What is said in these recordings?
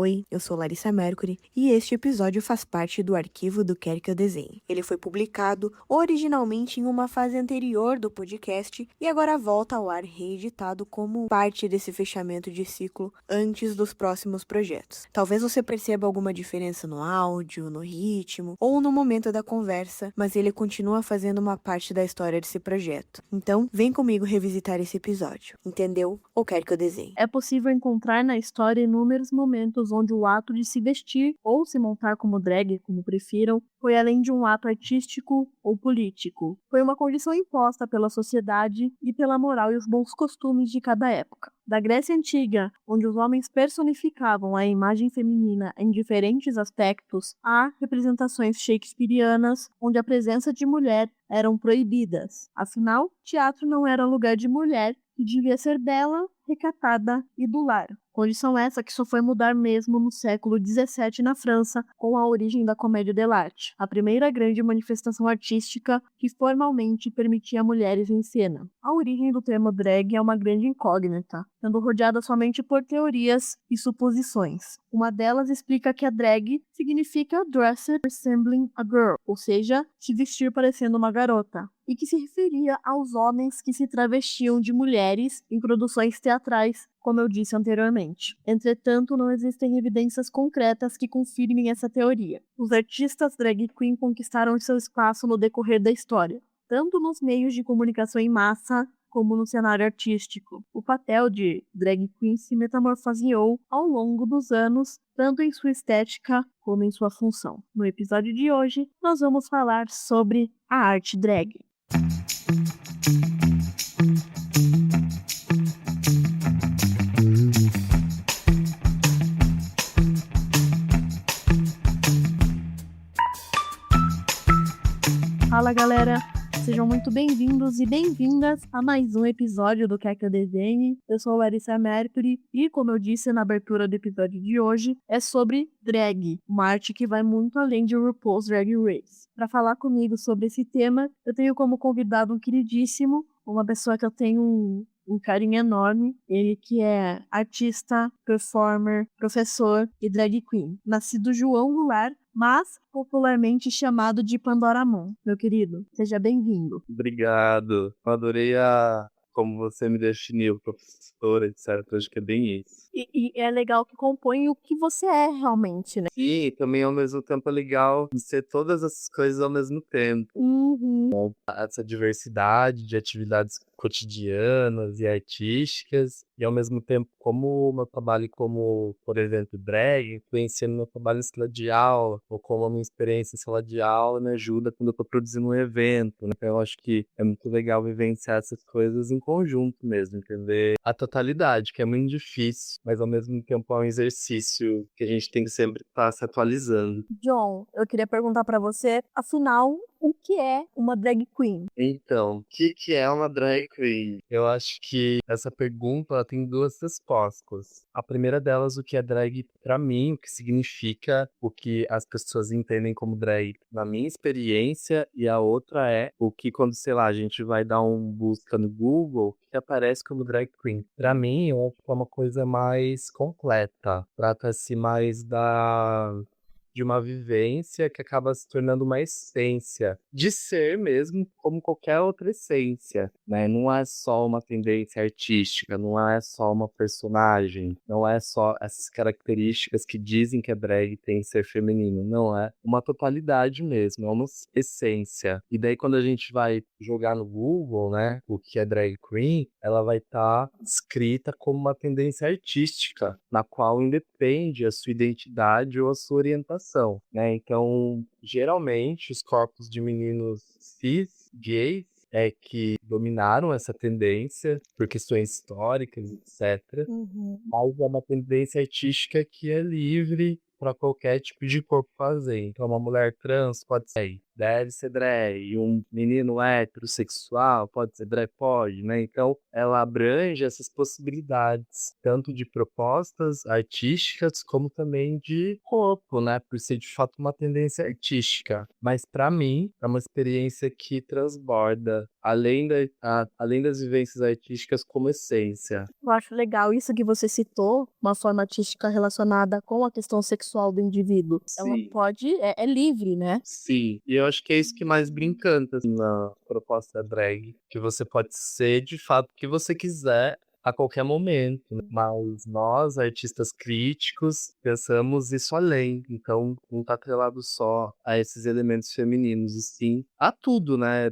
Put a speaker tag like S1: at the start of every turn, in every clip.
S1: Oi, eu sou Larissa Mercury e este episódio faz parte do arquivo do Quer Que Eu Desenhe. Ele foi publicado originalmente em uma fase anterior do podcast e agora volta ao ar reeditado como parte desse fechamento de ciclo antes dos próximos projetos. Talvez você perceba alguma diferença no áudio, no ritmo ou no momento da conversa, mas ele continua fazendo uma parte da história desse projeto. Então, vem comigo revisitar esse episódio. Entendeu? Ou quer que eu desenhe?
S2: É possível encontrar na história inúmeros momentos onde o ato de se vestir ou se montar como drag, como prefiram, foi além de um ato artístico ou político. Foi uma condição imposta pela sociedade e pela moral e os bons costumes de cada época. Da Grécia Antiga, onde os homens personificavam a imagem feminina em diferentes aspectos, há representações shakespearianas onde a presença de mulher eram proibidas. Afinal, teatro não era lugar de mulher, que devia ser bela, recatada e do lar. Condição essa que só foi mudar mesmo no século XVII na França, com a origem da comédia dell'arte, a primeira grande manifestação artística que formalmente permitia mulheres em cena. A origem do termo drag é uma grande incógnita, sendo rodeada somente por teorias e suposições. Uma delas explica que a drag significa dressed resembling a girl, ou seja, se vestir parecendo uma garota, e que se referia aos homens que se travestiam de mulheres em produções teatrais, como eu disse anteriormente. Entretanto, não existem evidências concretas que confirmem essa teoria. Os artistas drag queen conquistaram seu espaço no decorrer da história, tanto nos meios de comunicação em massa, como no cenário artístico. O papel de drag queen se metamorfoseou ao longo dos anos, tanto em sua estética como em sua função. No episódio de hoje, nós vamos falar sobre a arte drag. Fala galera, sejam muito bem-vindos e bem-vindas a mais um episódio do Quer Que Eu Desenhe. Eu sou Larissa Mercury e, como eu disse na abertura do episódio de hoje, é sobre drag, uma arte que vai muito além de RuPaul's Drag Race. Para falar comigo sobre esse tema, eu tenho como convidado um queridíssimo, uma pessoa que eu tenho um carinho enorme, ele que é artista, performer, professor e drag queen. Nascido João Goulart, mas popularmente chamado de Pandora Mon. Meu querido, seja bem-vindo.
S3: Obrigado. Eu adorei como você me definiu, professora, etc. Acho que é bem isso.
S2: E é legal que compõe o que você é realmente, né?
S3: E também ao mesmo tempo é legal ser todas essas coisas ao mesmo tempo. Essa diversidade de atividades cotidianas e artísticas, e ao mesmo tempo como o meu trabalho como, por exemplo, drag, influencia no meu trabalho em sala de aula, ou como a minha experiência em sala de aula me ajuda quando eu estou produzindo um evento, né? Então eu acho que é muito legal vivenciar essas coisas em conjunto mesmo, entender a totalidade, que é muito difícil, mas ao mesmo tempo é um exercício que a gente tem que sempre estar se atualizando.
S2: John, eu queria perguntar pra você, afinal, o que é uma drag queen?
S3: Então, o que é uma drag queen? Eu acho que essa pergunta ela tem duas respostas. A primeira delas, o que é drag pra mim, o que significa, o que as pessoas entendem como drag na minha experiência, e a outra é o que quando, sei lá, a gente vai dar um busca no Google, que aparece como drag queen. Pra mim, eu acho que é uma coisa mais completa. Trata-se mais de uma vivência que acaba se tornando uma essência de ser mesmo como qualquer outra essência, né? Não é só uma tendência artística, não é só uma personagem, não é só essas características que dizem que a drag tem ser feminino, não é uma totalidade mesmo, é uma essência. E daí quando a gente vai jogar no Google, né, o que é drag queen, ela vai estar escrita como uma tendência artística, na qual independe a sua identidade ou a sua orientação, né? Então, geralmente, os corpos de meninos cis, gays, é que dominaram essa tendência por questões históricas, etc. Mas é uma tendência artística que é livre para qualquer tipo de corpo fazer. Então, uma mulher trans pode ser, deve ser drag, e um menino heterossexual pode ser drag, pode, né? Então, ela abrange essas possibilidades, tanto de propostas artísticas, como também de corpo, né? Por ser, de fato, uma tendência artística. Mas, para mim, é uma experiência que transborda além das vivências artísticas como essência.
S2: Eu acho legal isso que você citou, uma forma artística relacionada com a questão sexual do indivíduo. Ela
S3: Sim.
S2: pode, é livre, né?
S3: Sim, e eu acho que é isso que mais me encanta assim, na proposta drag, que você pode ser de fato o que você quiser a qualquer momento, né? Mas nós, artistas críticos, pensamos isso além, então não tá atrelado só a esses elementos femininos, e sim a tudo, né?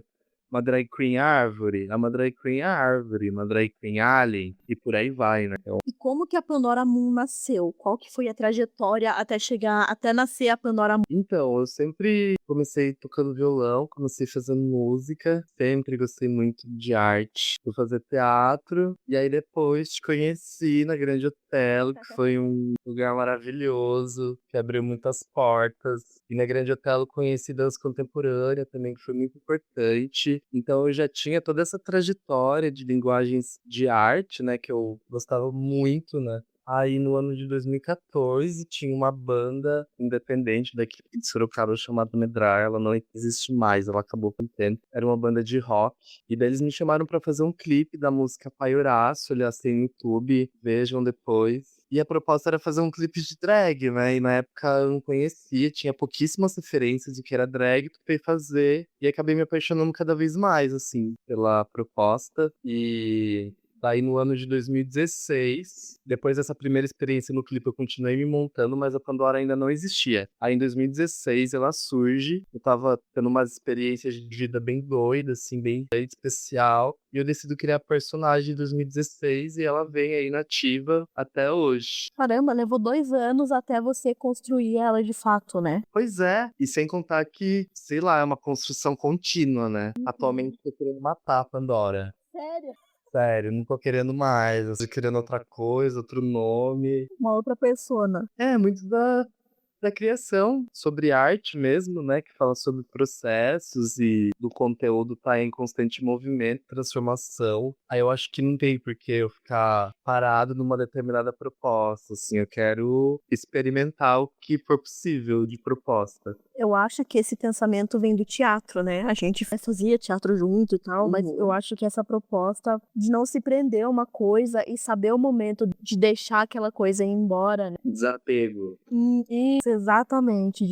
S3: Uma drag queen árvore, uma drag queen árvore, uma drag queen alien, e por aí vai, né?
S2: E como que a Pandora Moon nasceu? Qual que foi a trajetória até chegar, até nascer a Pandora Moon?
S3: Então, eu sempre comecei tocando violão, comecei fazendo música, sempre gostei muito de arte. Fui fazer teatro, e aí depois te conheci na Grande Otelo, que foi um lugar maravilhoso, que abriu muitas portas. E na Grande Otelo conheci dança contemporânea também, que foi muito importante. Então eu já tinha toda essa trajetória de linguagens de arte, né, que eu gostava muito, né? Aí no ano de 2014 tinha uma banda independente daqui de Sorocaba chamada Medrar, ela não existe mais, ela acabou com o tempo. Era uma banda de rock. E daí eles me chamaram pra fazer um clipe da música Pai Horácio, aliás, tem no YouTube, vejam depois. E a proposta era fazer um clipe de drag, né? E na época eu não conhecia, tinha pouquíssimas referências do que era drag, topei fazer e acabei me apaixonando cada vez mais, assim, pela proposta. E daí no ano de 2016, depois dessa primeira experiência no clipe, eu continuei me montando, mas a Pandora ainda não existia. Aí em 2016 ela surge, eu tava tendo umas experiências de vida bem doidas, assim, bem especial, e eu decido criar a personagem em 2016 e ela vem aí nativa até hoje.
S2: Caramba, levou 2 anos até você construir ela de fato, né?
S3: Pois é, e sem contar que, sei lá, é uma construção contínua, né? Atualmente eu tô querendo matar a Pandora.
S2: Sério?
S3: Sério, não tô querendo mais. Eu tô querendo outra coisa, outro nome.
S2: Uma outra persona.
S3: É, muito da criação, sobre arte mesmo, né? Que fala sobre processos e do conteúdo tá em constante movimento, transformação. Aí eu acho que não tem por que eu ficar parado numa determinada proposta, assim. Eu quero experimentar o que for possível de proposta.
S2: Eu acho que esse pensamento vem do teatro, né? A gente fazia teatro junto e tal, mas eu acho que essa proposta de não se prender a uma coisa e saber o momento de deixar aquela coisa ir embora, né?
S3: Desapego.
S2: Isso, exatamente.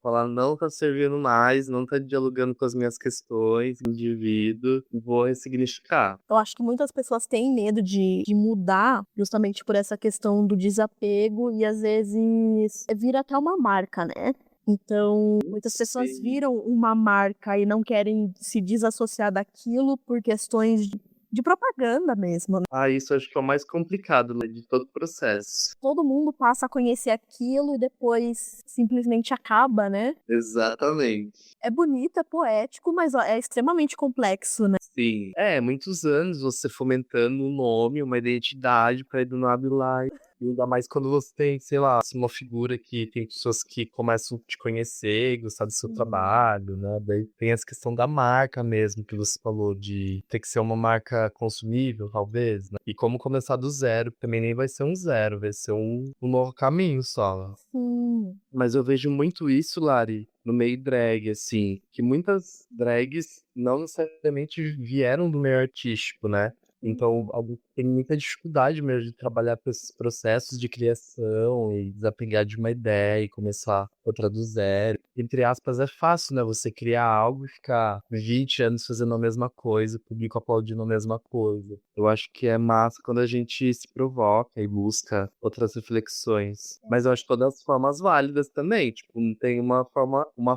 S3: Falar, não tá servindo mais, não tá dialogando com as minhas questões, indivíduo, vou ressignificar.
S2: Eu acho que muitas pessoas têm medo de mudar justamente por essa questão do desapego e às vezes vira até uma marca, né? Então, muitas pessoas
S3: Sim.
S2: viram uma marca e não querem se desassociar daquilo por questões de propaganda mesmo, né?
S3: Ah, isso acho que é o mais complicado, né, de todo o processo.
S2: Todo mundo passa a conhecer aquilo e depois simplesmente acaba, né?
S3: Exatamente.
S2: É bonito, é poético, mas ó, é extremamente complexo, né?
S3: Sim. É, muitos anos você fomentando um nome, uma identidade pra ir do nada e lá. E ainda mais quando você tem, sei lá, uma figura que tem pessoas que começam a te conhecer, gostar do seu trabalho, né? Daí tem essa questão da marca mesmo, que você falou, de ter que ser uma marca consumível, talvez, né? E como começar do zero, também nem vai ser um zero, vai ser um novo caminho só.
S2: Sim.
S3: Mas eu vejo muito isso, Lari, no meio drag, assim, que muitas drags não necessariamente vieram do meio artístico, né? Então, alguém tem muita dificuldade mesmo de trabalhar com esses processos de criação e desapegar de uma ideia e começar outra do zero. Entre aspas, é fácil, né? Você criar algo e ficar 20 anos fazendo a mesma coisa, o público aplaudindo a mesma coisa. Eu acho que é massa quando a gente se provoca e busca outras reflexões. Mas eu acho todas as formas válidas também. Tipo, não tem uma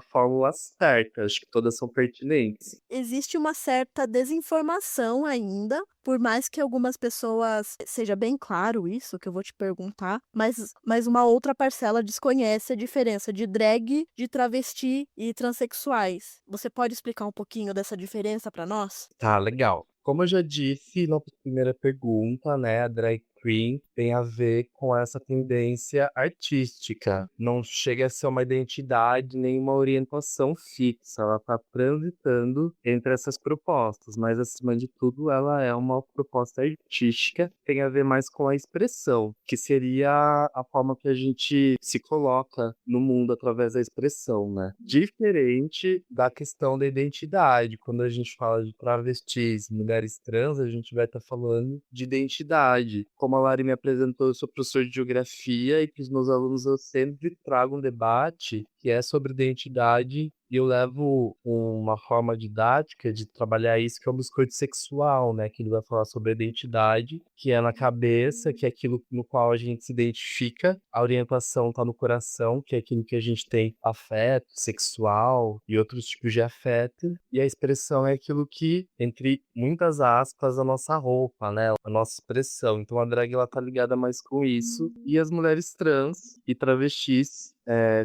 S3: fórmula certa. Acho que todas são pertinentes.
S1: Existe uma certa desinformação ainda, por mais que algumas pessoas seja bem claro isso que eu vou te perguntar, mas uma outra parcela desconhece a diferença de drag, de travesti e transexuais. Você pode explicar um pouquinho dessa diferença pra nós?
S3: Tá, legal. Como eu já disse na primeira pergunta, né, a drag queen tem a ver com essa tendência artística. Não chega a ser uma identidade nem uma orientação fixa. Ela está transitando entre essas propostas, mas acima de tudo ela é uma proposta artística, tem a ver mais com a expressão, que seria a forma que a gente se coloca no mundo através da expressão, né? Diferente da questão da identidade. Quando a gente fala de travestis, mulheres trans, a gente vai estar falando de identidade. Como a Lari me apresentou, eu sou professor de geografia e para os meus alunos eu sempre trago um debate que é sobre identidade e eu levo uma forma didática de trabalhar isso, que é o biscoito sexual, né? Que ele vai falar sobre a identidade, que é na cabeça, que é aquilo no qual a gente se identifica. A orientação tá no coração, que é aquilo que a gente tem afeto sexual e outros tipos de afeto. E a expressão é aquilo que, entre muitas aspas, a nossa roupa, né? A nossa expressão. Então a drag, ela tá ligada mais com isso. E as mulheres trans e travestis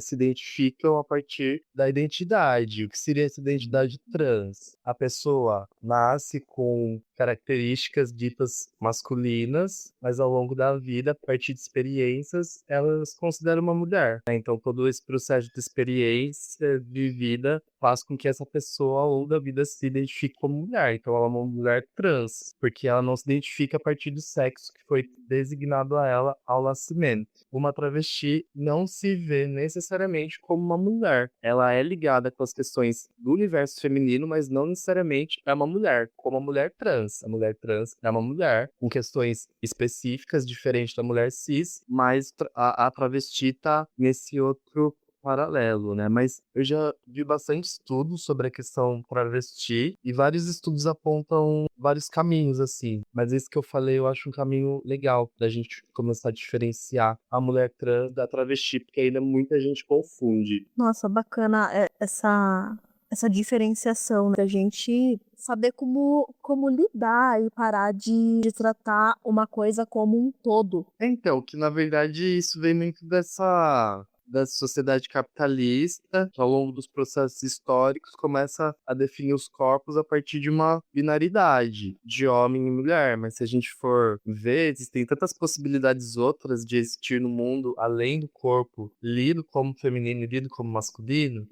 S3: se identificam a partir da identidade. O que seria essa identidade trans? A pessoa nasce com características ditas masculinas, mas ao longo da vida, a partir de experiências, ela se considera uma mulher, né? Então, todo esse processo de experiência de vida faz com que essa pessoa, ao longo da vida, se identifique como mulher. Então, ela é uma mulher trans, porque ela não se identifica a partir do sexo que foi designado a ela ao nascimento. Uma travesti não se vê necessariamente como uma mulher. Ela é ligada com as questões do universo feminino, mas não necessariamente é uma mulher, como a mulher trans. A mulher trans é uma mulher com questões específicas, diferente da mulher cis, mas a travesti tá nesse outro paralelo, né? Mas eu já vi bastante estudos sobre a questão travesti e vários estudos apontam vários caminhos, assim. Mas esse que eu falei, eu acho um caminho legal da gente começar a diferenciar a mulher trans da travesti, porque ainda muita gente confunde.
S2: Nossa, bacana essa diferenciação, né? A gente saber como lidar e parar de tratar uma coisa como um todo.
S3: Então, que na verdade isso vem muito da sociedade capitalista, que ao longo dos processos históricos começa a definir os corpos a partir de uma binaridade de homem e mulher. Mas se a gente for ver, existem tantas possibilidades outras de existir no mundo além do corpo lido como feminino e lido como masculino.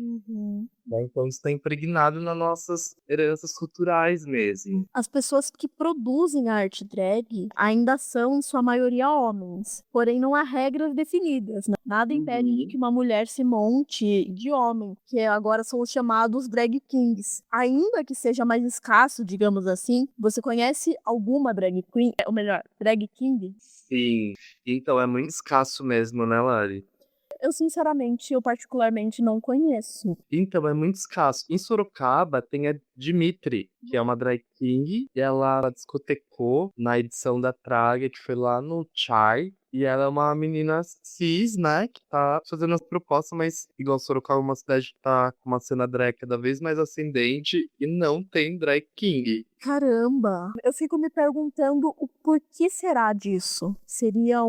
S3: Né? Então isso está impregnado nas nossas heranças culturais mesmo.
S2: As pessoas que produzem a arte drag ainda são, em sua maioria, homens. Porém, não há regras definidas, né? Nada impede de que uma mulher se monte de homem, que agora são os chamados drag kings. Ainda que seja mais escasso, digamos assim, você conhece alguma drag queen, ou melhor, drag king?
S3: Sim, então é muito escasso mesmo, né, Lari?
S2: Eu particularmente não conheço.
S3: Então, é muito escasso. Em Sorocaba tem a Dimitri, que é uma drag king, e ela discotecou na edição da Traga, que foi lá no Chai. E ela é uma menina cis, né, que tá fazendo as propostas, mas igual Sorocaba é uma cidade que tá com uma cena drag cada vez mais ascendente e não tem drag king.
S2: Caramba! Eu fico me perguntando o porquê será disso. Seria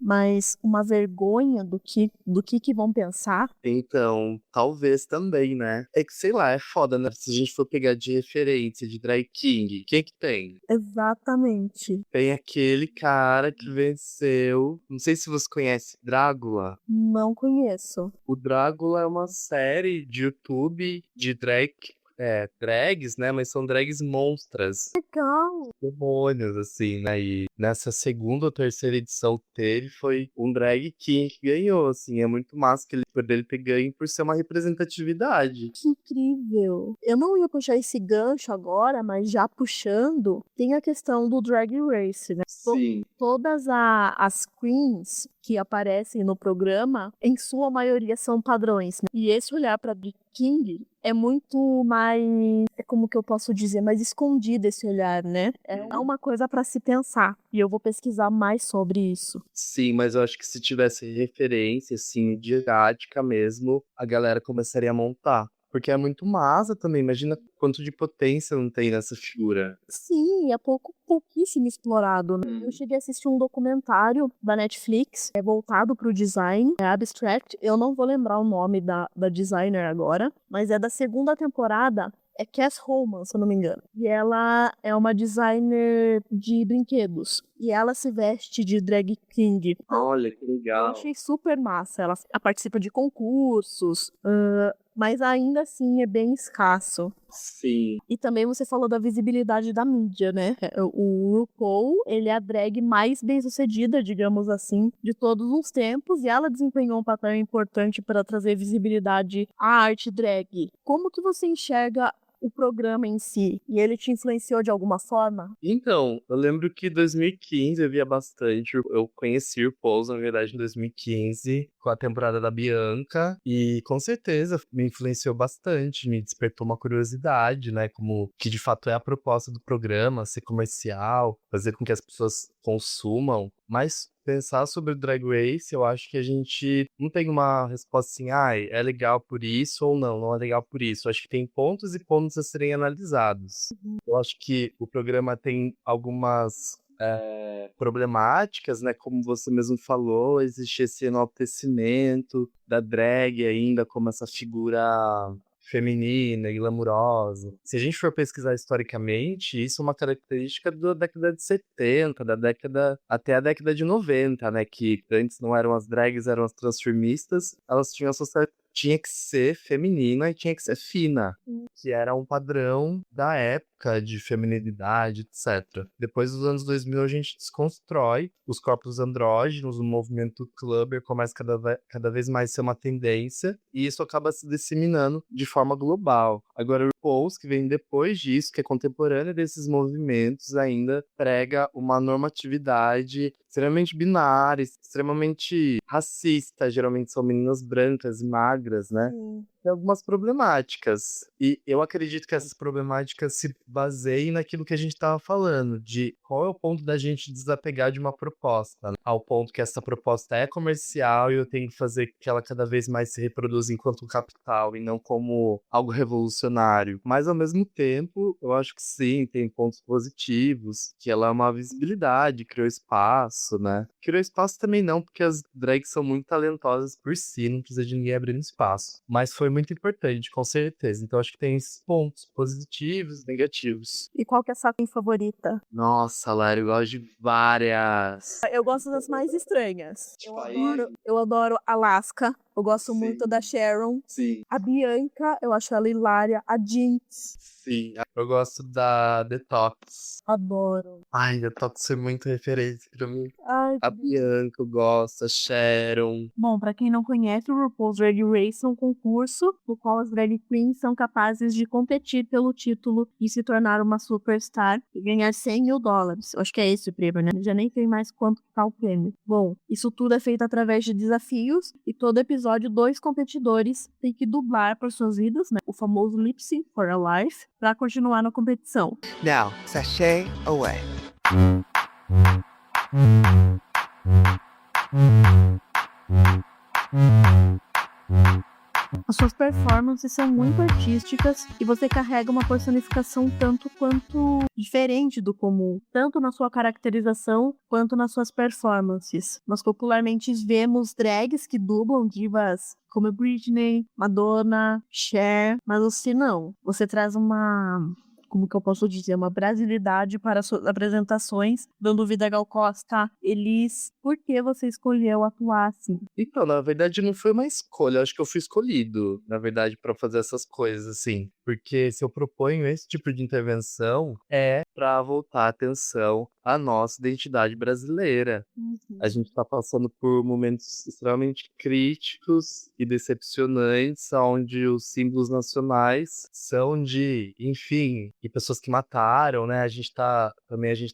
S2: mais uma vergonha do que vão pensar?
S3: Então, talvez também, né? É que, sei lá, é foda, né? Se a gente for pegar de referência de drag king, quem que tem?
S2: Exatamente.
S3: Tem aquele cara que venceu. Não sei se você conhece Drácula.
S2: Não conheço.
S3: O Drácula é uma série de YouTube de drags, né? Mas são drags monstras.
S2: Legal!
S3: Demônios, assim, né? E nessa segunda ou terceira edição teve, foi um drag king que ganhou, assim. É muito massa que por ele ter ganho por ser uma representatividade.
S2: Que incrível! Eu não ia puxar esse gancho agora, mas já puxando, tem a questão do Drag Race, né?
S3: Sim.
S2: Todas as queens que aparecem no programa, em sua maioria são padrões, né? E esse olhar para Drag King é muito mais, como que eu posso dizer, mais escondido esse olhar, né? É uma coisa para se pensar. E eu vou pesquisar mais sobre isso.
S3: Sim, mas eu acho que se tivesse referência, assim, didática mesmo, a galera começaria a montar. Porque é muito massa também. Imagina quanto de potência não tem nessa figura.
S2: Sim, é pouquíssimo explorado, né? Eu cheguei a assistir um documentário da Netflix, voltado para o design, Abstract. Eu não vou lembrar o nome da designer agora, mas é da segunda temporada. É Cass Holman, se eu não me engano. E ela é uma designer de brinquedos. e ela se veste de drag king.
S3: Olha, que
S2: Eu
S3: legal.
S2: achei super massa. Ela participa de concursos, mas ainda assim é bem escasso.
S3: Sim.
S2: E também você falou da visibilidade da mídia, né? O RuPaul, ele é a drag mais bem-sucedida, digamos assim, de todos os tempos, e ela desempenhou um papel importante para trazer visibilidade à arte drag. Como que você enxerga o programa em si? E ele te influenciou de alguma forma?
S3: Então, eu lembro que em 2015 eu via bastante. Eu conheci o Pose, na verdade, em 2015, com a temporada da Bianca. E com certeza me influenciou bastante, me despertou uma curiosidade, né? Como que de fato é a proposta do programa, ser comercial, fazer com que as pessoas consumam. Mas pensar sobre o Drag Race, eu acho que a gente não tem uma resposta assim, ai, é legal por isso ou não, não é legal por isso. Eu acho que tem pontos e pontos a serem analisados. Eu acho que o programa tem algumas problemáticas, né? Como você mesmo falou, existe esse enaltecimento da drag ainda como essa figura feminina e glamurosa. Se a gente for pesquisar historicamente, isso é uma característica da década de 70, da década até a década de 90, né? Que antes não eram as drags, eram as transformistas. Elas tinha que ser feminina e tinha que ser fina, que era um padrão da época de feminilidade, etc. Depois dos anos 2000 a gente desconstrói os corpos andrógenos, o movimento clubber começa cada vez mais a ser uma tendência e isso acaba se disseminando de forma global. Agora o RuPaul's, que vem depois disso, que é contemporâneo desses movimentos, ainda prega uma normatividade extremamente binária, extremamente racista. Geralmente são meninas brancas e magras, né? Tem algumas problemáticas. E eu acredito que essas problemáticas se baseiem naquilo que a gente estava falando, de qual é o ponto da gente desapegar de uma proposta, né? Ao ponto que essa proposta é comercial e eu tenho que fazer que ela cada vez mais se reproduza enquanto capital e não como algo revolucionário. Mas, ao mesmo tempo, eu acho que sim, tem pontos positivos, que ela é uma visibilidade, criou espaço, né? Criou espaço também não, porque as drags são muito talentosas por si, não precisa de ninguém abrindo espaço. Mas foi muito importante, com certeza. Então acho que tem esses pontos positivos e negativos.
S2: E qual que é a sua favorita?
S3: Nossa, Lara, eu gosto de várias.
S2: Eu gosto das mais estranhas.
S3: Tipo aí.
S2: Eu adoro Alaska. Eu gosto
S3: Sim.
S2: muito da Sharon.
S3: Sim.
S2: A Bianca, eu acho ela hilária. A Jinx,
S3: Sim. Eu gosto da Detox.
S2: adoro.
S3: Ai, Detox é muito referência pra mim.
S2: Ai,
S3: A Bianca eu gosto, a Sharon.
S2: bom, pra quem não conhece, o RuPaul's Drag Race é um concurso no qual as drag queens são capazes de competir pelo título e se tornar uma superstar e ganhar $100 mil. Eu acho que é esse o prêmio, né? Já nem sei mais quanto tá o prêmio. Bom, isso tudo é feito através de desafios e todo episódio 2 competidores têm que dublar por suas vidas, né? O famoso lip sync for a life, pra continuar na competição.
S4: Now, sashay away.
S2: As suas performances são muito artísticas e você carrega uma personificação tanto quanto diferente do comum, tanto na sua caracterização quanto nas suas performances. Nós popularmente vemos drags que dublam divas como Britney, Madonna, Cher, mas você não. Você traz como que eu posso dizer, uma brasilidade para suas apresentações, dando vida a Gal Costa, Elis. Por que você escolheu atuar assim?
S3: Então, na verdade, não foi uma escolha. Eu acho que eu fui escolhido, na verdade, pra fazer essas coisas, assim. Porque se eu proponho esse tipo de intervenção, é pra voltar a atenção à nossa identidade brasileira. A gente tá passando por momentos extremamente críticos e decepcionantes, onde os símbolos nacionais são de, enfim, e pessoas que mataram, né? A gente tá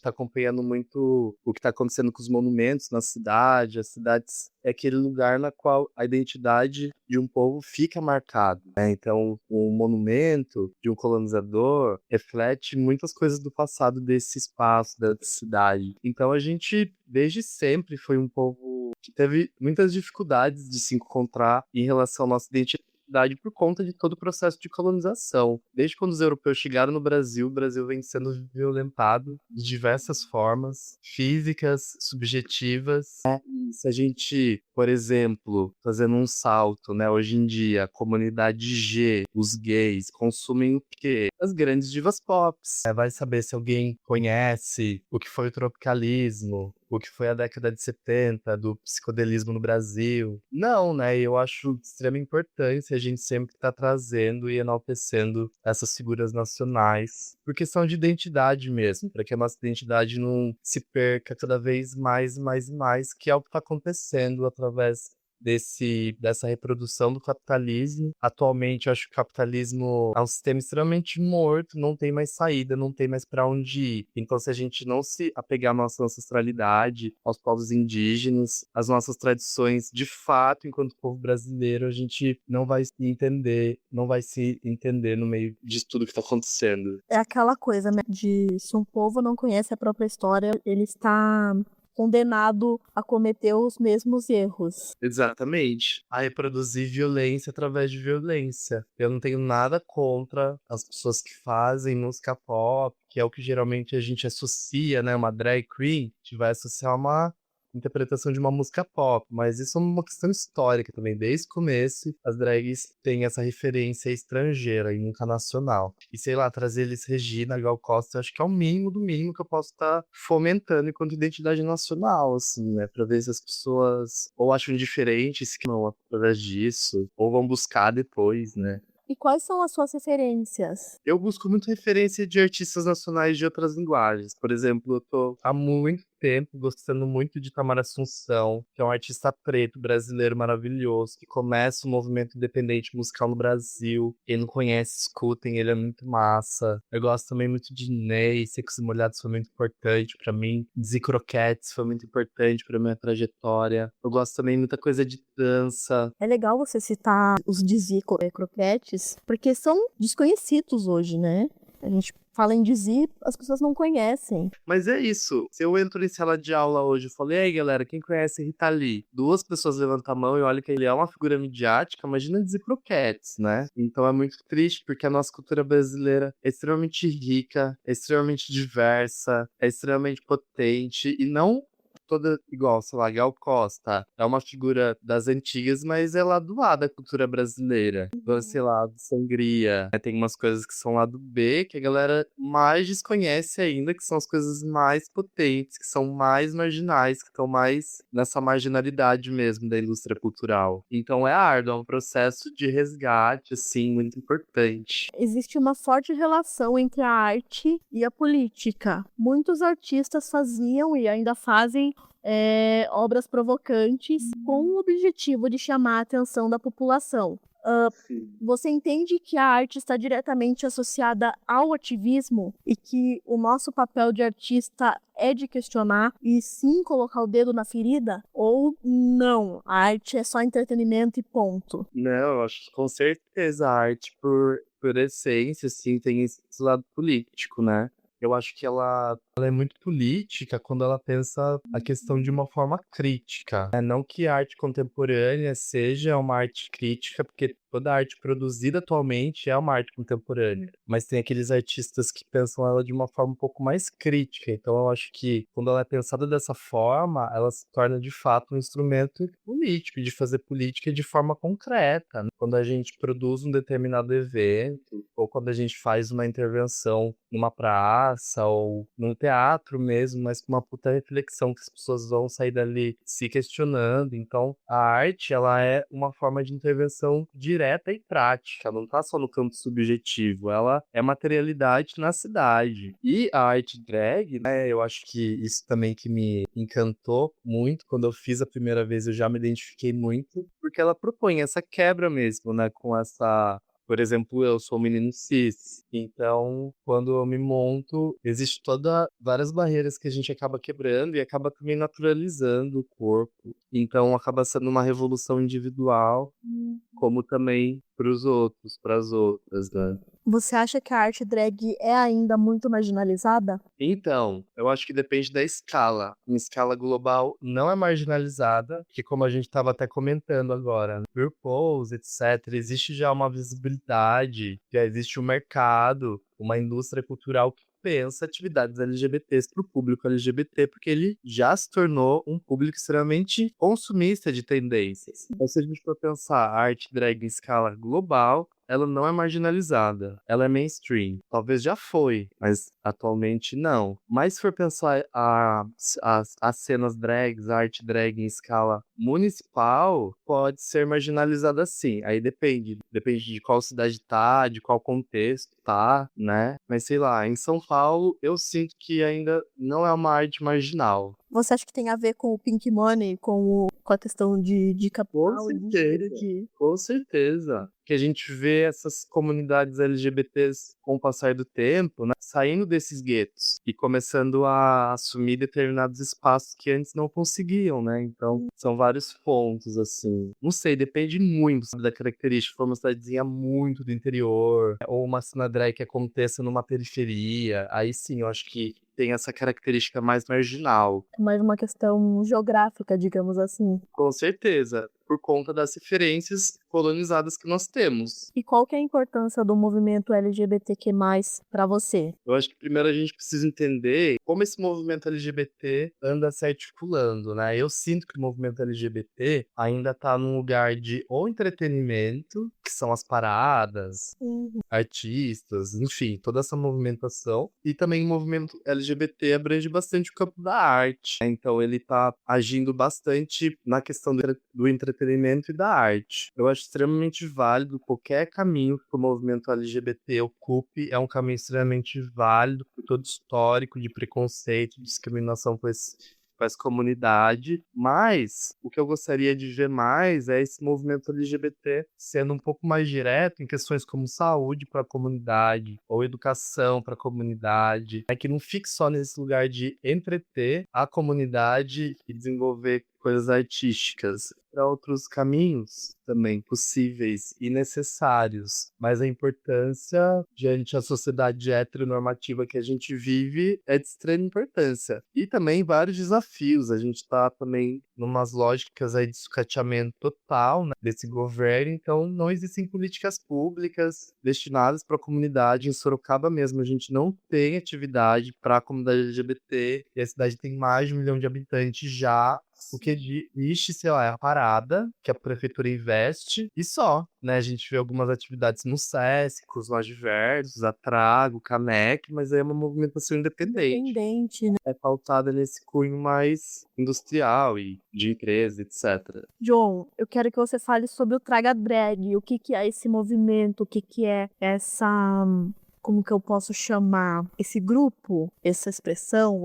S3: acompanhando muito o que tá acontecendo com os monumentos na cidade. As cidades é aquele lugar na qual a identidade de um povo fica marcada, né? Então, o monumento de um colonizador reflete muitas coisas do passado desse espaço, da cidade. Então, a gente, desde sempre, foi um povo que teve muitas dificuldades de se encontrar em relação à nossa identidade. identidade por conta de todo o processo de colonização. Desde quando os europeus chegaram no Brasil, o Brasil vem sendo violentado de diversas formas, físicas, subjetivas. E se a gente, por exemplo, fazendo um salto, né, hoje em dia, a comunidade G, os gays, consumem o quê? As grandes divas pop. Vai saber se alguém conhece o que foi o tropicalismo, o que foi a década de 70, do psicodelismo no Brasil. Não, né? Eu acho de extrema importância a gente sempre estar trazendo e enaltecendo essas figuras nacionais, por questão de identidade mesmo, para que a nossa identidade não se perca cada vez mais, mais e mais, que é o que está acontecendo através dessa reprodução do capitalismo. Atualmente, eu acho que o capitalismo é um sistema extremamente morto, não tem mais saída, não tem mais para onde ir. Então, se a gente não se apegar à nossa ancestralidade, aos povos indígenas, às nossas tradições, de fato, enquanto povo brasileiro, a gente não vai se entender no meio de tudo que está acontecendo.
S2: É aquela coisa, né, de se um povo não conhece a própria história, ele está condenado a cometer os mesmos erros.
S3: Exatamente. A reproduzir violência através de violência. Eu não tenho nada contra as pessoas que fazem música pop, que é o que geralmente a gente associa, né? Uma drag queen, a gente vai associar uma interpretação de uma música pop, mas isso é uma questão histórica também. Desde o começo, as drags têm essa referência estrangeira e nunca nacional. E sei lá, trazer Elis Regina, Gal Costa, eu acho que é o mínimo do mínimo que eu posso estar fomentando enquanto identidade nacional, assim, né? Pra ver se as pessoas ou acham diferente, se não através disso, ou vão buscar depois, né?
S2: E quais são as suas referências?
S3: Eu busco muito referência de artistas nacionais de outras linguagens. Por exemplo, eu tô há muito tempo gostando muito de Tamar Assunção, que é um artista preto brasileiro maravilhoso, que começa o movimento independente musical no Brasil. Quem não conhece, escutem, ele é muito massa. Eu gosto também muito de Ney, Secos e Molhados foi muito importante pra mim. Dizzy Croquettes foi muito importante pra minha trajetória. Eu gosto também muita coisa de dança.
S2: É legal você citar os Dizzy Croquettes, porque são desconhecidos hoje, né? A gente fala em Dizzy, as pessoas não conhecem.
S3: Mas é isso. Se eu entro em sala de aula hoje e falei, aí galera, quem conhece Rita Lee? Duas pessoas levantam a mão e olham que ele é uma figura midiática, imagina dizer croquetes, né? Então é muito triste, porque a nossa cultura brasileira é extremamente rica, é extremamente diversa, é extremamente potente, e não toda igual, sei lá, Gal Costa. É uma figura das antigas, mas é lá do A da cultura brasileira. Então, sei lá, do Sangria. Tem umas coisas que são lá do B, que a galera mais desconhece ainda, que são as coisas mais potentes, que são mais marginais, que estão mais nessa marginalidade mesmo da indústria cultural. Então é árduo, é um processo de resgate, assim, muito importante.
S2: Existe uma forte relação entre a arte e a política. Muitos artistas faziam e ainda fazem obras provocantes com o objetivo de chamar a atenção da população. Você entende que a arte está diretamente associada ao ativismo e que o nosso papel de artista é de questionar e sim colocar o dedo na ferida? Ou não, a arte é só entretenimento e ponto?
S3: Não, eu acho que com certeza a arte, por essência, assim, tem esse lado político, né? Eu acho que ela é muito política quando ela pensa a questão de uma forma crítica. Não que a arte contemporânea seja uma arte crítica, porque toda a arte produzida atualmente é uma arte contemporânea. Mas tem aqueles artistas que pensam ela de uma forma um pouco mais crítica. Então eu acho que quando ela é pensada dessa forma, ela se torna de fato um instrumento político, de fazer política de forma concreta, né? Quando a gente produz um determinado evento, ou quando a gente faz uma intervenção numa praça, ou num teatro mesmo, mas com uma puta reflexão que as pessoas vão sair dali se questionando. Então, a arte, ela é uma forma de intervenção direta e prática, não tá só no campo subjetivo, ela é materialidade na cidade. E a arte drag, né, eu acho que isso também que me encantou muito, quando eu fiz a primeira vez eu já me identifiquei muito, porque ela propõe essa quebra mesmo, né, com essa... Por exemplo, eu sou um menino cis, então quando eu me monto, existe várias barreiras que a gente acaba quebrando e acaba também naturalizando o corpo. Então acaba sendo uma revolução individual, como também para os outros, para as outras, né?
S2: Você acha que a arte drag é ainda muito marginalizada?
S3: Então, eu acho que depende da escala. Em escala global, não é marginalizada, porque como a gente estava até comentando agora, né, RuPaul's, etc., existe já uma visibilidade, já existe um mercado, uma indústria cultural que pensa atividades LGBTs para o público LGBT, porque ele já se tornou um público extremamente consumista de tendências. Então, se a gente for pensar a arte drag em escala global, ela não é marginalizada, ela é mainstream. Talvez já foi, mas atualmente não. Mas se for pensar as cenas drags, a arte drag em escala municipal, pode ser marginalizada sim. Aí depende de qual cidade tá, de qual contexto tá, né? Mas sei lá, em São Paulo eu sinto que ainda não é uma arte marginal.
S2: Você acha que tem a ver com o Pink Money, com a questão de
S3: Com
S2: capital e
S3: certeza. Com certeza. Que a gente vê essas comunidades LGBTs com o passar do tempo, né, saindo desses guetos e começando a assumir determinados espaços que antes não conseguiam, né? Então, são vários pontos, assim. Não sei, depende muito, sabe, da característica. Se for uma cidadezinha muito do interior, ou uma cena drag que aconteça numa periferia, aí sim, eu acho que tem essa característica mais marginal.
S2: É mais uma questão geográfica, digamos assim.
S3: Com certeza, por conta das referências colonizadas que nós temos.
S2: E qual que é a importância do movimento LGBTQ+, para você?
S3: Eu acho que primeiro a gente precisa entender como esse movimento LGBT anda se articulando, né? Eu sinto que o movimento LGBT ainda tá num lugar de ou entretenimento, que são as paradas, artistas, enfim, toda essa movimentação. E também o movimento LGBT abrange bastante o campo da arte, né? Então ele tá agindo bastante na questão do entretenimento e da arte. Eu acho extremamente válido qualquer caminho que o movimento LGBT ocupe, é um caminho extremamente válido por todo o histórico de preconceito, discriminação com essa comunidade, mas o que eu gostaria de ver mais é esse movimento LGBT sendo um pouco mais direto em questões como saúde para a comunidade ou educação para a comunidade, é que não fique só nesse lugar de entreter a comunidade e desenvolver coisas artísticas para outros caminhos também possíveis e necessários, mas a importância diante da sociedade heteronormativa que a gente vive é de extrema importância. E também vários desafios, a gente está também numas lógicas aí de sucateamento total, né, desse governo, então não existem políticas públicas destinadas para a comunidade. Em Sorocaba mesmo, a gente não tem atividade para a comunidade LGBT, e a cidade tem mais de 1 milhão de habitantes já. O que existe, sei lá, é a parada que a prefeitura investe e só, né? A gente vê algumas atividades no SESC, com os diversos, a Trago, Canec, mas aí é uma movimentação independente.
S2: Independente, né?
S3: É pautada nesse cunho mais industrial e de empresa, etc.
S2: John, eu quero que você fale sobre o Traga Drag, o que que é esse movimento, o que que é essa... Como que eu posso chamar esse grupo, essa expressão?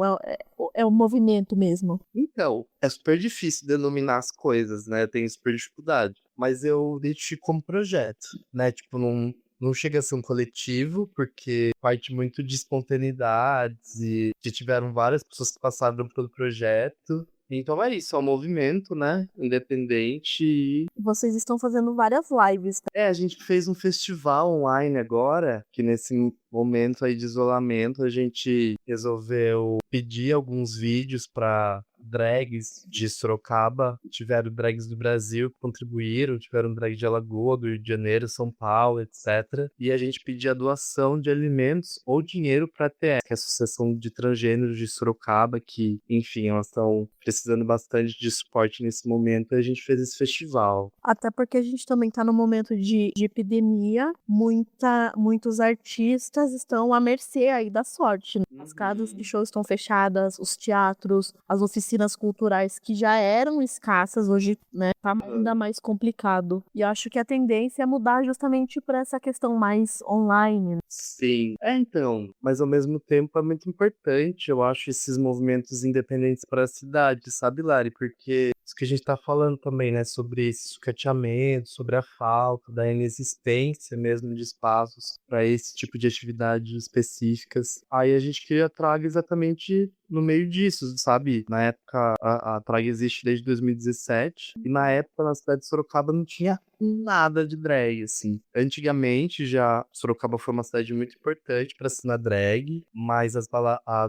S2: É um movimento mesmo.
S3: Então, é super difícil denominar as coisas, né? Eu tenho super dificuldade. Mas eu identifico como projeto, né? Tipo, não chega a ser um coletivo, porque parte muito de espontaneidades e que tiveram várias pessoas que passaram pelo projeto. Então é isso, é um movimento, né? Independente e
S2: Vocês estão fazendo várias lives, tá?
S3: a gente fez um festival online agora, que nesse momento aí de isolamento a gente resolveu pedir alguns vídeos para drags de Sorocaba. Tiveram drags do Brasil que contribuíram, tiveram drag de Alagoas, do Rio de Janeiro, São Paulo, etc. E a gente pedia a doação de alimentos ou dinheiro para a ATS, que é a Associação de Transgêneros de Sorocaba, que, enfim, elas estão precisando bastante de suporte nesse momento, e a gente fez esse festival.
S2: Até porque a gente também tá num momento de epidemia, muitos artistas estão à mercê aí da sorte, né? As casas de show estão fechadas, os teatros, as oficinas culturais que já eram escassas, hoje, né, tá ainda mais complicado. E eu acho que a tendência é mudar justamente para essa questão mais online, né?
S3: Sim. Então, mas ao mesmo tempo é muito importante, eu acho, esses movimentos independentes para a cidade, sabe, Lari? Porque isso que a gente tá falando também, né, sobre esse sucateamento, sobre a falta, da inexistência mesmo de espaços para esse tipo de atividades específicas. Aí a gente queria trazer exatamente no meio disso, sabe? Na época, a drag existe desde 2017, e na época na cidade de Sorocaba não tinha nada de drag, assim. Antigamente, já Sorocaba foi uma cidade muito importante pra cena drag, mas as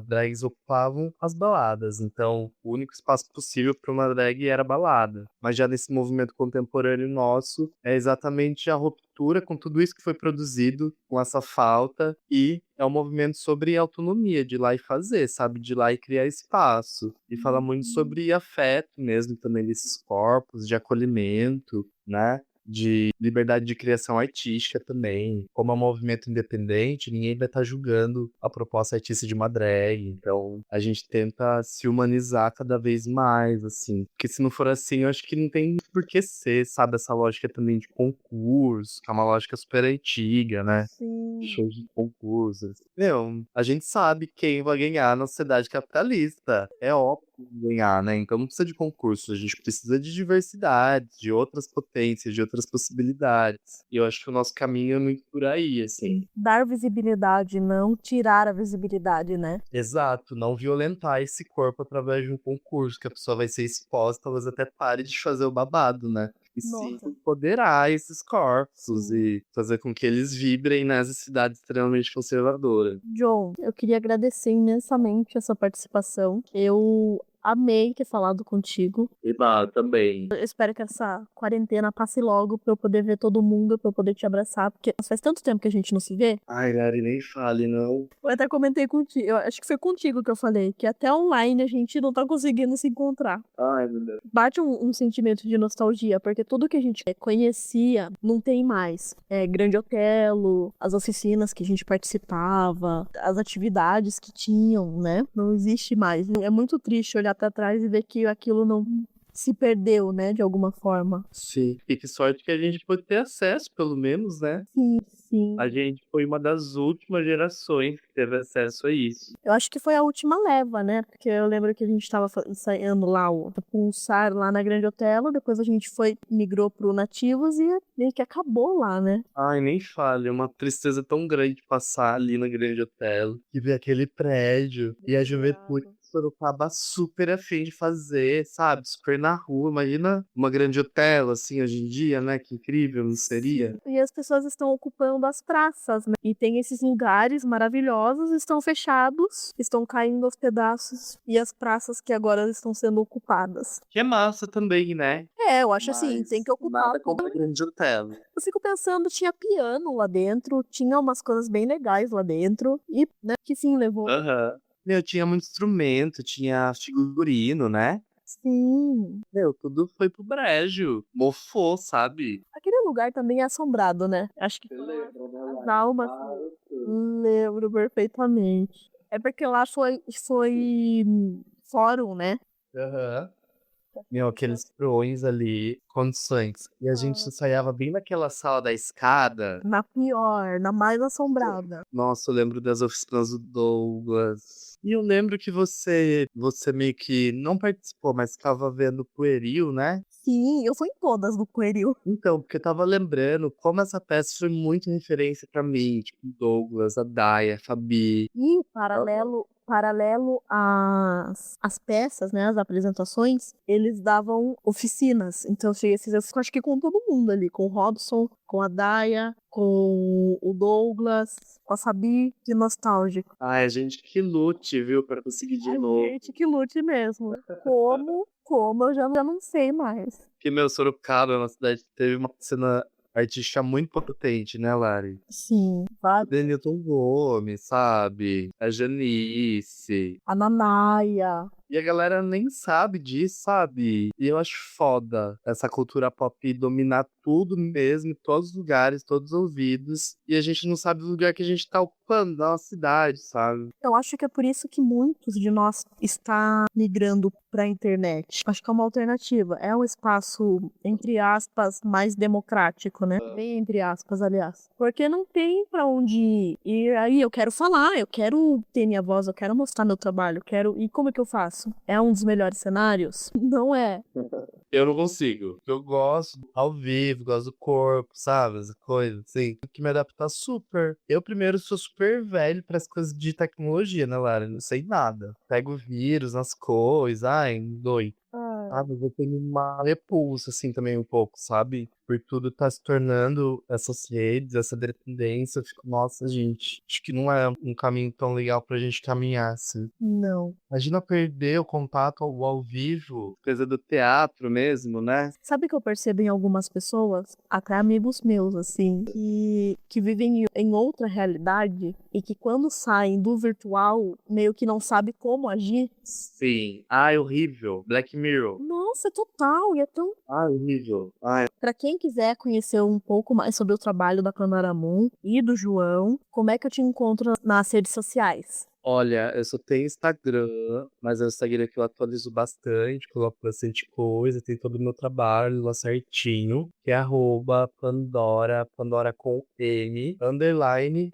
S3: drags ocupavam as baladas, então o único espaço possível para uma drag era balada. Mas já nesse movimento contemporâneo nosso, é exatamente a ruptura com tudo isso que foi produzido, com essa falta, e é um movimento sobre autonomia, de ir lá e fazer, sabe? De ir lá e criar espaço. E fala muito sobre afeto mesmo também desses corpos, de acolhimento, né? De liberdade de criação artística também. Como é um movimento independente, ninguém vai estar julgando a proposta artística de uma drag. Então, a gente tenta se humanizar cada vez mais, assim. Porque se não for assim, eu acho que não tem por que ser, sabe? Essa lógica também de concurso, que é uma lógica super antiga, né?
S2: Sim.
S3: Shows de concursos. Meu, a gente sabe quem vai ganhar na sociedade capitalista. É óbvio que vai ganhar, né? Então não precisa de concurso, a gente precisa de diversidade, de outras potências, de outras possibilidades. E eu acho que o nosso caminho é muito por aí, assim.
S2: Dar visibilidade, não tirar a visibilidade, né?
S3: Exato, não violentar esse corpo através de um concurso, que a pessoa vai ser exposta, talvez até pare de fazer o babado, né? E sim,
S2: Nossa.
S3: empoderar esses corpos
S2: Sim.
S3: e fazer com que eles vibrem nessa cidade extremamente conservadora.
S2: John, eu queria agradecer imensamente a sua participação. Eu amei ter falado contigo.
S3: E também.
S2: Eu espero que essa quarentena passe logo pra eu poder ver todo mundo, pra eu poder te abraçar, porque faz tanto tempo que a gente não se vê.
S3: Ai, Lari, nem fale, não.
S2: Eu até comentei contigo, eu acho que foi contigo que eu falei, que até online a gente não tá conseguindo se encontrar.
S3: Ai, meu Deus.
S2: Bate um sentimento de nostalgia, porque tudo que a gente conhecia não tem mais. Grande Otelo, as oficinas que a gente participava, as atividades que tinham, né? Não existe mais. É muito triste olhar pra trás e ver que aquilo não se perdeu, né? De alguma forma.
S3: Sim. E que sorte que a gente pôde ter acesso, pelo menos, né?
S2: Sim, sim.
S3: A gente foi uma das últimas gerações que teve acesso a isso.
S2: Eu acho que foi a última leva, né? Porque eu lembro que a gente tava ensaiando lá o Pulsar lá na Grande Otelo, depois a gente migrou pro Nativos e meio que acabou lá, né?
S3: Ai, nem fale, é uma tristeza tão grande passar ali na Grande Otelo e ver aquele prédio e a juventude de Sorocaba super afim de fazer, sabe? Super na rua. Imagina uma Grande Otelo, assim, hoje em dia, né? Que incrível, não seria?
S2: E as pessoas estão ocupando as praças, né? E tem esses lugares maravilhosos, estão fechados, estão caindo aos pedaços, e as praças que agora estão sendo ocupadas.
S3: Que é massa também, né?
S2: Eu acho assim, tem que ocupar
S3: Nada contra a Grande Otelo.
S2: Eu fico pensando, tinha piano lá dentro, tinha umas coisas bem legais lá dentro, e, né, que sim, levou.
S3: Aham. Meu, tinha muito instrumento, tinha figurino, né?
S2: Sim.
S3: Meu, tudo foi pro brejo. Mofou, sabe?
S2: Aquele lugar também é assombrado, né? Acho que as almas, lembro perfeitamente. É porque lá foi fórum, né?
S3: Aham. Meu, aqueles proões ali, condições. E a gente ensaiava bem naquela sala da escada.
S2: Na pior, na mais assombrada.
S3: Nossa, eu lembro das oficinas do Douglas. E eu lembro que você meio que não participou, mas estava vendo Pueril, né?
S2: Sim, eu fui em todas do Coelho.
S3: Então, porque eu tava lembrando como essa peça foi muito referência pra mim. Tipo, Douglas, a Daya, a Fabi.
S2: E paralelo às peças, né, as apresentações, eles davam oficinas. Então eu cheguei a fazer, acho que com todo mundo ali, com o Robson, com a Daya, com o Douglas, com a Fabi, de nostálgico.
S3: Ai, a gente que lute, viu, pra conseguir de novo.
S2: Gente, que lute mesmo. Como, eu já não sei mais.
S3: Porque, meu, Sorocaba é uma cidade que teve uma cena artística muito potente, né, Lari?
S2: Sim, sabe?
S3: Denilton Gomes, sabe? A Janice.
S2: A Nanaia.
S3: E a galera nem sabe disso, sabe? E eu acho foda essa cultura pop dominar tudo mesmo, em todos os lugares, todos os ouvidos. E a gente não sabe o lugar que a gente tá ocupando na nossa cidade, sabe?
S2: Eu acho que é por isso que muitos de nós está migrando para a internet. Acho que é uma alternativa. É um espaço, entre aspas, mais democrático, né? Bem entre aspas, aliás. Porque não tem para onde ir. E aí eu quero falar, eu quero ter minha voz, eu quero mostrar meu trabalho, eu quero. E como é que eu faço? faço é um dos melhores cenários? Não é.
S3: Eu não consigo. Eu gosto ao vivo, gosto do corpo, sabe? Essa coisa, assim. Que me adapta super. Eu, primeiro, sou super velho para as coisas de tecnologia, né, Lara? Não sei nada. Pego vírus nas coisas, ai, doido. Ah, mas eu tenho uma repulsa, assim, também um pouco, sabe? Por tudo tá se tornando essas redes, essa dependência. Eu fico, nossa, gente, acho que não é um caminho tão legal pra gente caminhar, assim.
S2: Não.
S3: Imagina perder o contato ao vivo, coisa do teatro mesmo, né?
S2: Sabe o que eu percebo em algumas pessoas, até amigos meus, assim, que vivem em outra realidade e que quando saem do virtual, meio que não sabe como agir?
S3: Sim. Ai, horrível. Black Mirror.
S2: Nossa, é total, e é tão...
S3: Ai, horrível. Ai,
S2: Pra quem quiser conhecer um pouco mais sobre o trabalho da Pandora Moon e do João, como é que eu te encontro nas redes sociais?
S3: olha, eu só tenho Instagram, mas é o Instagram que eu atualizo bastante, coloco bastante coisa, tem todo o meu trabalho lá certinho, que é Pandora com N,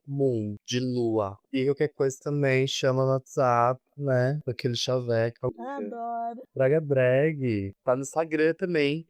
S3: _Moon, de lua. E qualquer coisa também chama no WhatsApp, né? Aquele chaveco.
S2: Adoro.
S3: Praga Drag. Tá no Instagram também.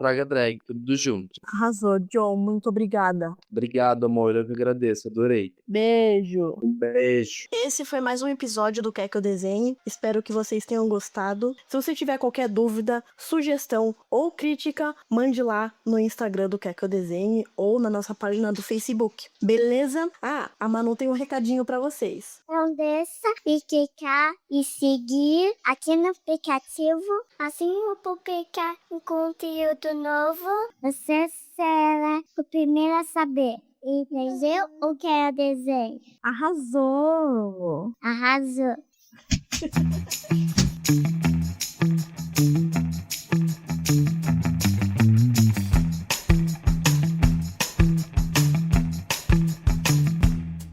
S3: Traga Drag, tudo junto.
S2: Arrasou, John, muito obrigada.
S3: Obrigado, amor. Eu que agradeço. Adorei.
S2: Beijo.
S3: Um beijo.
S1: Esse foi mais um episódio do Quer Que Eu Desenhe. Espero que vocês tenham gostado. Se você tiver qualquer dúvida, sugestão ou crítica, mande lá no Instagram do Quer Que Eu Desenhe ou na nossa página do Facebook. Beleza? Ah, a Manu tem um recadinho pra vocês.
S5: Não deixa de clicar e seguir aqui no aplicativo. Assim eu publicar um conteúdo novo, você será o primeiro a saber. Entendeu? O que é desenho?
S2: Arrasou.
S5: Arrasou.